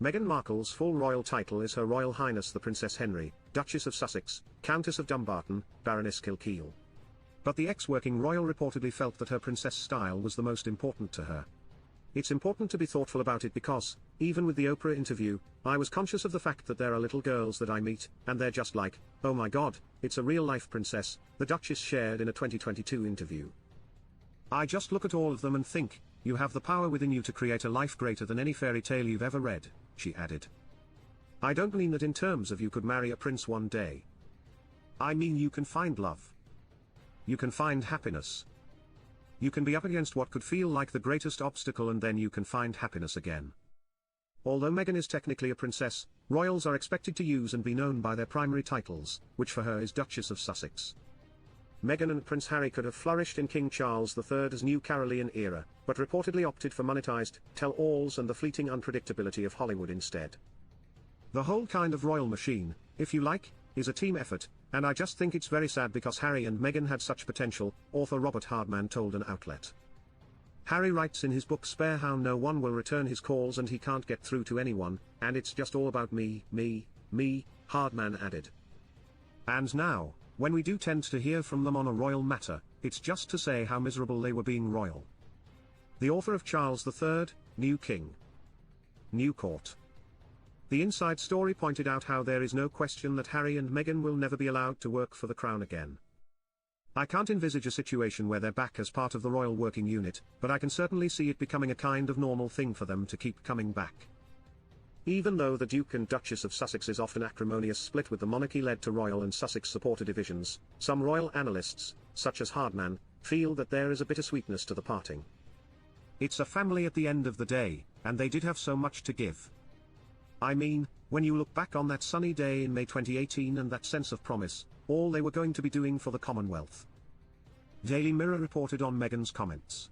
Meghan Markle's full royal title is Her Royal Highness the Princess Henry, Duchess of Sussex, Countess of Dumbarton, Baroness Kilkeel. But the ex-working royal reportedly felt that her princess style was the most important to her. It's important to be thoughtful about it because, even with the Oprah interview, I was conscious of the fact that there are little girls that I meet, and they're just like, oh my god, it's a real-life princess, the Duchess shared in a 2022 interview. I just look at all of them and think, you have the power within you to create a life greater than any fairy tale you've ever read, she added. I don't mean that in terms of you could marry a prince one day. I mean you can find love. You can find happiness. You can be up against what could feel like the greatest obstacle and then you can find happiness again. Although Meghan is technically a princess, royals are expected to use and be known by their primary titles, which for her is Duchess of Sussex. Meghan and Prince Harry could have flourished in King Charles III's new Carolean era, but reportedly opted for monetized, tell-alls and the fleeting unpredictability of Hollywood instead. The whole kind of royal machine, if you like, is a team effort, and I just think it's very sad because Harry and Meghan had such potential, author Robert Hardman told an outlet. Harry writes in his book Spare how no one will return his calls and he can't get through to anyone, and it's just all about me, Hardman added. And now, when we do tend to hear from them on a royal matter, it's just to say how miserable they were being royal. The author of Charles III, New King, New Court. The Inside Story pointed out how there is no question that Harry and Meghan will never be allowed to work for the crown again. I can't envisage a situation where they're back as part of the royal working unit, but I can certainly see it becoming a kind of normal thing for them to keep coming back. Even though the Duke and Duchess of Sussex's often acrimonious split with the monarchy led to royal and Sussex supporter divisions, some royal analysts, such as Hardman, feel that there is a bittersweetness to the parting. It's a family at the end of the day, and they did have so much to give. I mean, when you look back on that sunny day in May 2018 and that sense of promise, all they were going to be doing for the Commonwealth. Daily Mirror reported on Meghan's comments.